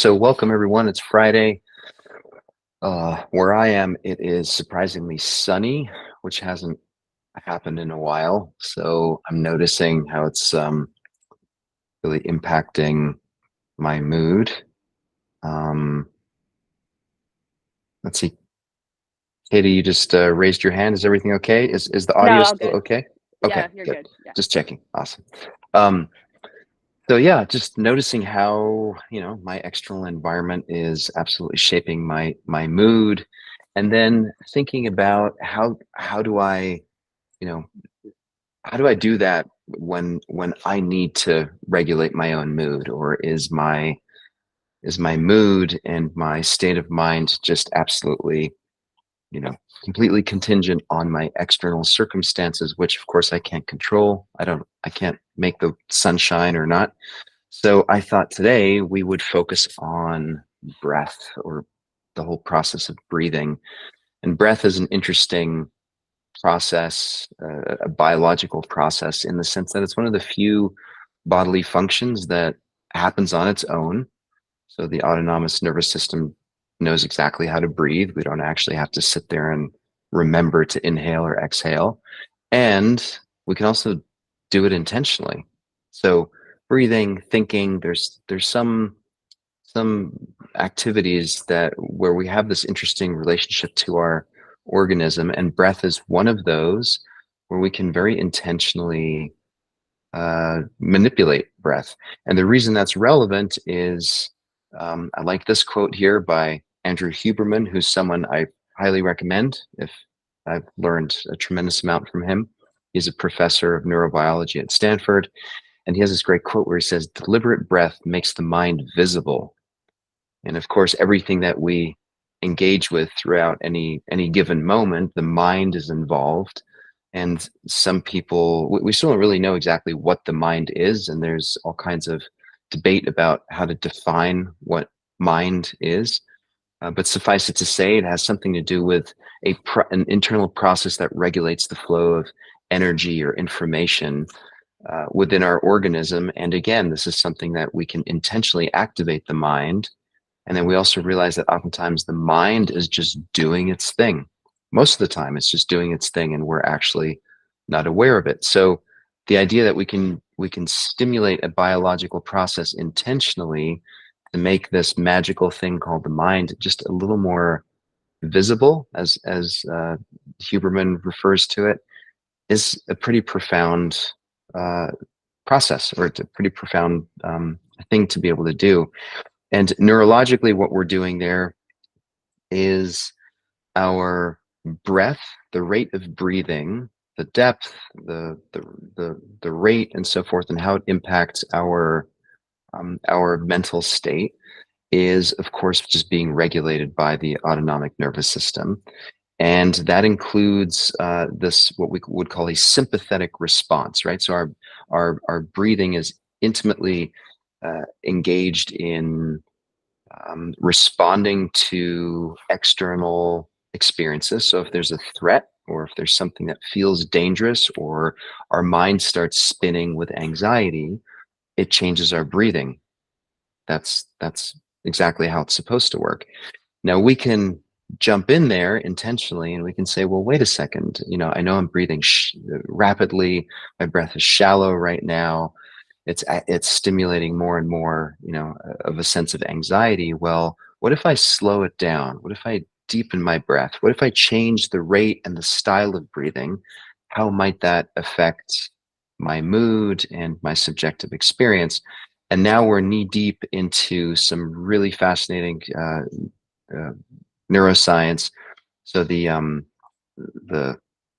So welcome everyone. It's Friday. Where I am, it is surprisingly sunny, which hasn't happened in a while. So I'm noticing how it's really impacting my mood. Um, let's see, Katie, you just raised your hand. Is everything okay? Is the No, audio all still good. okay? Okay, Yeah, you're good. good. Yeah. Just checking. Awesome. Um, so yeah, just noticing how, my external environment is absolutely shaping my mood, and then thinking about how do I, you know, how do I do that when I need to regulate my own mood, or is my mood and my state of mind just absolutely, you know, completely contingent on my external circumstances, which of course I can't control. I can't make the sun shine or not. So I thought today we would focus on breath, or the whole process of breathing. And breath is an interesting process, a biological process, in the sense that it's one of the few bodily functions that happens on its own. So the autonomous nervous system knows exactly how to breathe. We don't actually have to sit there and remember to inhale or exhale. And we can also do it intentionally. So breathing, thinking, there's some activities that where we have this interesting relationship to our organism, and breath is one of those where we can very intentionally manipulate breath. And the reason that's relevant is I like this quote here by Andrew Huberman, who's someone I highly recommend. If I've learned a tremendous amount from him. He's a professor of neurobiology at Stanford, and he has this great quote where he says, "Deliberate breath makes the mind visible." And of course, everything that we engage with throughout any given moment, the mind is involved. And some people, we still don't really know exactly what the mind is, and there's all kinds of debate about how to define what mind is. But suffice it to say, it has something to do with an internal process that regulates the flow of energy or information within our organism. And again, this is something that we can intentionally activate the mind, and then we also realize that oftentimes the mind is just doing its thing. Most of the time, it's just doing its thing, and we're actually not aware of it. So the idea that we can stimulate a biological process intentionally to make this magical thing called the mind just a little more visible, as Huberman refers to it, is a pretty profound uh, process, or it's a pretty profound thing to be able to do. And neurologically, what we're doing there is our breath, the rate of breathing, the depth, the rate, and so forth, and how it impacts our mental state is, of course, just being regulated by the autonomic nervous system. And that includes this, what we would call a sympathetic response, right? So our breathing is intimately engaged in responding to external experiences. So if there's a threat, or if there's something that feels dangerous, or our mind starts spinning with anxiety, it changes our breathing. That's exactly how it's supposed to work. Now we can jump in there intentionally, and we can say, well, wait a second, I know I'm breathing rapidly. My breath is shallow right now. It's stimulating more and more, of a sense of anxiety. Well, what if I slow it down? What if I deepen my breath? What if I change the rate and the style of breathing? How might that affect my mood and my subjective experience? And now we're knee deep into some really fascinating uh, neuroscience. So the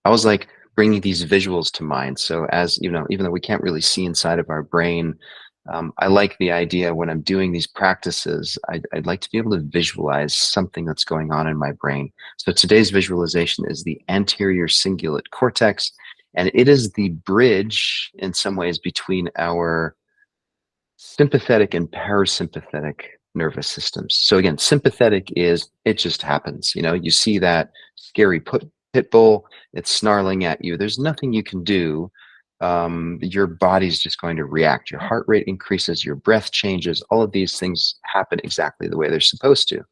I was like bringing these visuals to mind. So as you know, even though we can't really see inside of our brain, I like the idea when I'm doing these practices. I'd like to be able to visualize something that's going on in my brain. So today's visualization is the anterior cingulate cortex, and it is the bridge in some ways between our sympathetic and parasympathetic nervous systems. So again, sympathetic is it just happens. You see that scary pit bull, it's snarling at you. There's nothing you can do your body's just going to react. Your heart rate increases, your breath changes. All of these things happen exactly the way they're supposed to.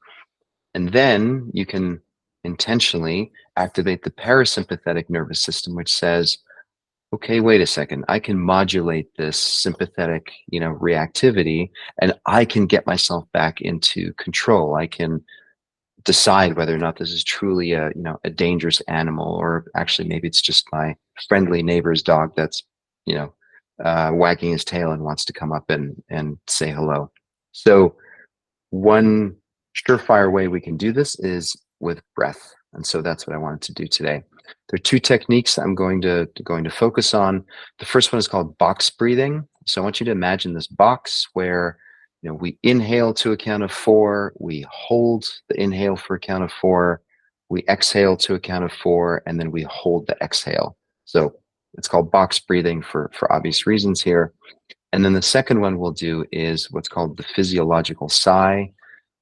And then you can intentionally activate the parasympathetic nervous system, which says, okay, wait a second, I can modulate this sympathetic, reactivity, and I can get myself back into control. I can decide whether or not this is truly a dangerous animal, or actually maybe it's just my friendly neighbor's dog that's you know wagging his tail and wants to come up and say hello. So one surefire way we can do this is with breath, and so that's what I wanted to do today. There are two techniques I'm going to focus on. The first one is called box breathing. So I want you to imagine this box where we inhale to a count of 4, we hold the inhale for a count of 4, we exhale to a count of 4, and then we hold the exhale. So it's called box breathing for obvious reasons here. And then the second one we'll do is what's called the physiological sigh.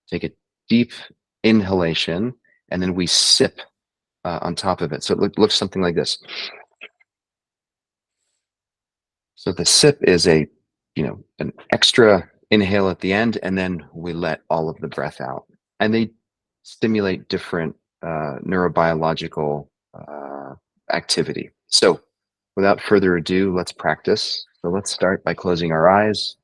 Take a deep inhalation, and then we sip on top of it. So it looks something like this. So the sip is an extra inhale at the end, and then we let all of the breath out. And they stimulate different neurobiological activity. So without further ado, let's practice. So let's start by closing our eyes.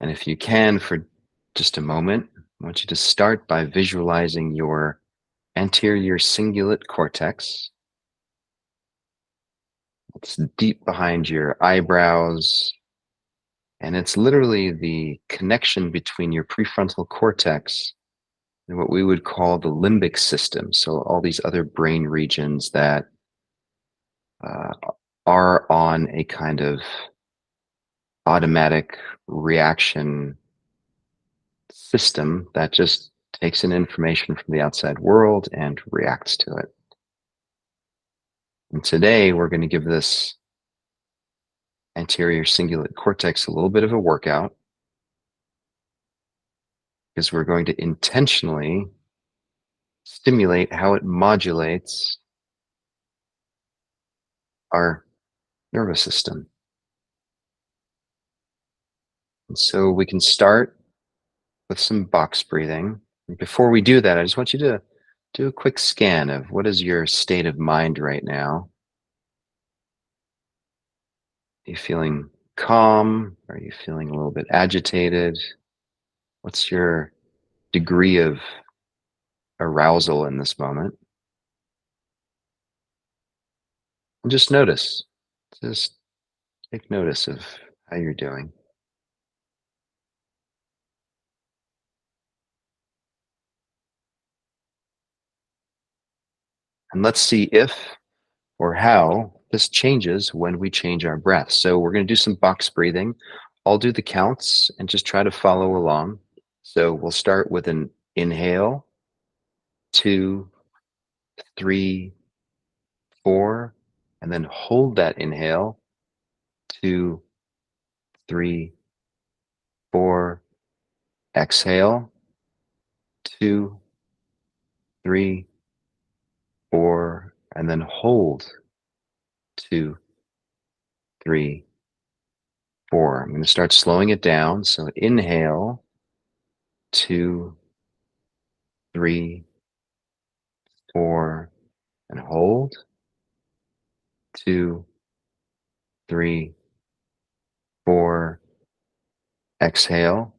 And if you can, for just a moment, I want you to start by visualizing your anterior cingulate cortex. It's deep behind your eyebrows, and it's literally the connection between your prefrontal cortex and what we would call the limbic system. So all these other brain regions that uh, are on a kind of automatic reaction system that just takes in information from the outside world and reacts to it. And today we're going to give this anterior cingulate cortex a little bit of a workout, because we're going to intentionally stimulate how it modulates our nervous system. And so we can start with some box breathing. And before we do that, I just want you to do a quick scan of what is your state of mind right now. Are you feeling calm? Are you feeling a little bit agitated? What's your degree of arousal in this moment? And just notice. Just take notice of how you're doing. And let's see if or how this changes when we change our breath. So we're going to do some box breathing. I'll do the counts and just try to follow along. So we'll start with an inhale, 2, 3, 4, and then hold that inhale, 2, 3, 4. Exhale, 2, 3, 4, and then hold, 2, 3, 4. I'm going to start slowing it down. So inhale, 2, 3, 4, and hold, 2, 3, 4. Exhale,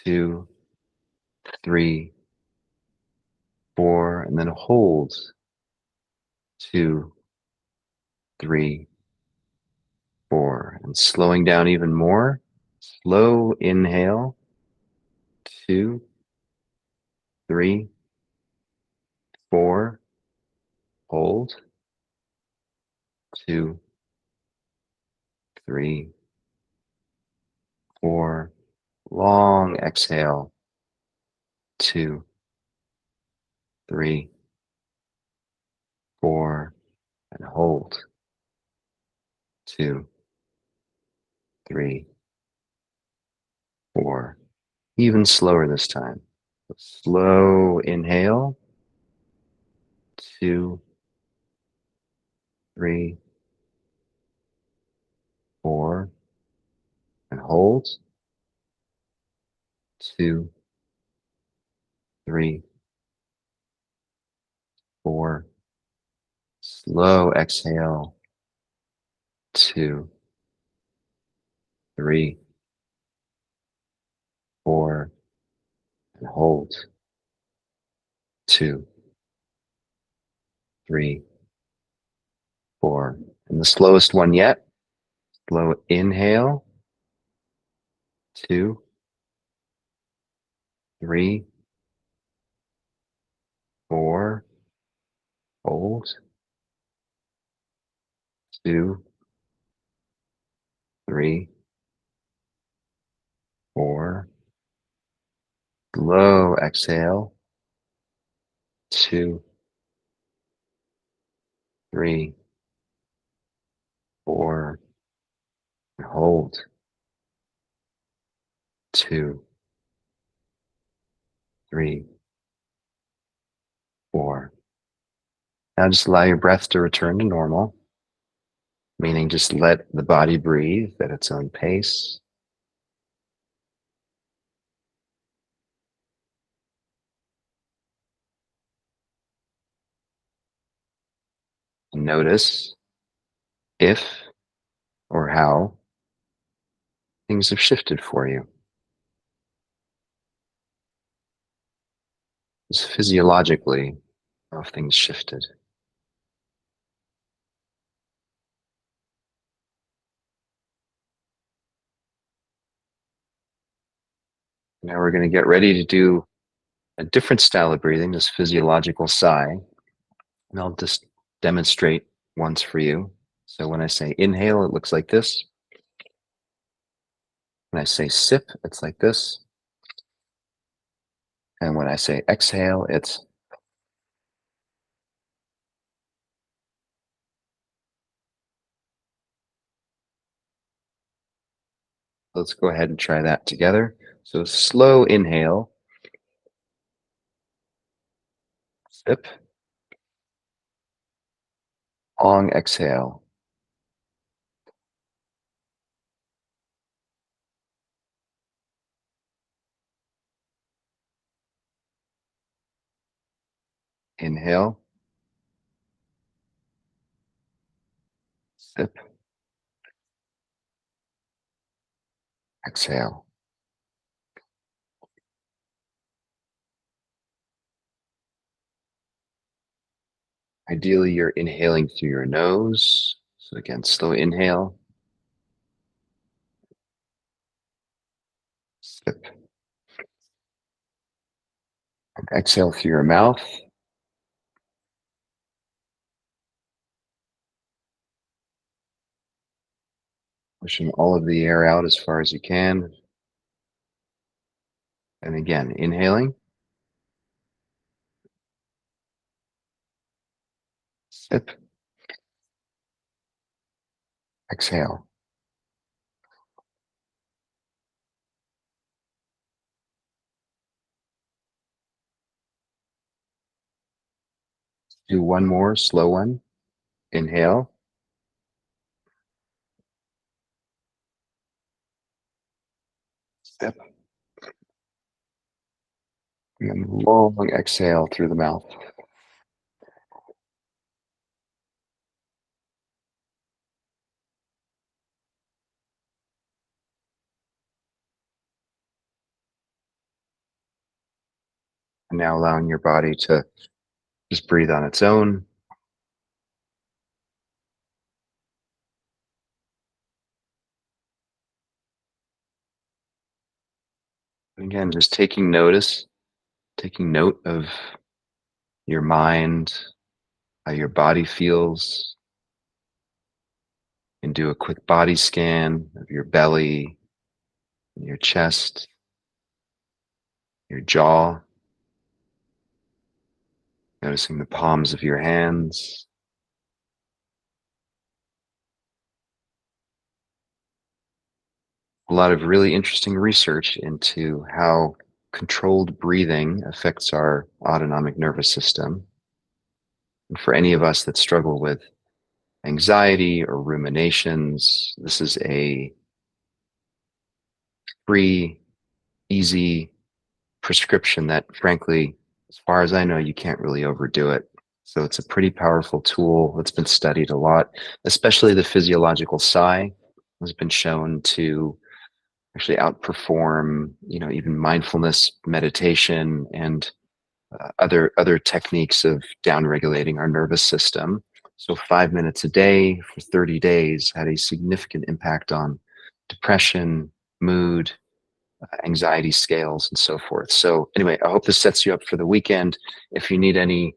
2, 3, 4, and then hold, 2, 3, 4. And slowing down even more. Slow inhale, 2, 3, 4. Hold, 2, 3, 4. Long exhale, 2, 3, 4, and hold, 2, 3, 4. Even slower this time. Slow inhale, 2, 3, 4, and hold. 2, 3, 4. Slow exhale. 2, 3, 4, and hold. 2, 3, 4. And the slowest one yet. Slow inhale. 2, 3, 4. Hold. 2, 3, 4. Slow exhale. 2, 3, 4. And hold. 2, 3, 4. Now just allow your breath to return to normal, meaning just let the body breathe at its own pace. Notice if or how things have shifted for you. Just physiologically, how have things shifted? Now we're going to get ready to do a different style of breathing, this physiological sigh. And I'll just demonstrate once for you. So when I say inhale, it looks like this. When I say sip, it's like this. And when I say exhale, it's let's go ahead and try that together. So slow inhale, sip, long exhale. Inhale, sip, exhale. Ideally, you're inhaling through your nose. So again, slow inhale, sip, and exhale through your mouth. Pushing all of the air out as far as you can. And again, inhaling, sip, exhale. Do one more slow one. Inhale, sip, and then long exhale through the mouth. And now allowing your body to just breathe on its own. And again, just taking notice, taking note of your mind, how your body feels, and do a quick body scan of your belly, your chest, your jaw, noticing the palms of your hands. A lot of really interesting research into how controlled breathing affects our autonomic nervous system. And for any of us that struggle with anxiety or ruminations. This is a free, easy prescription that, frankly, as far as I know, you can't really overdo it. So it's a pretty powerful tool that's been studied a lot, especially the physiological sigh has been shown to actually outperform, even mindfulness meditation and other techniques of down regulating our nervous system. So 5 minutes a day for 30 days had a significant impact on depression, mood, anxiety scales, and so forth. So anyway, I hope this sets you up for the weekend. If you need any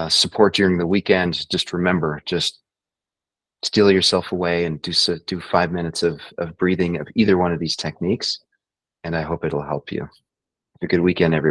support during the weekend, just remember, just steal yourself away and do 5 minutes of breathing of either one of these techniques. And I hope it'll help you. Have a good weekend, everyone.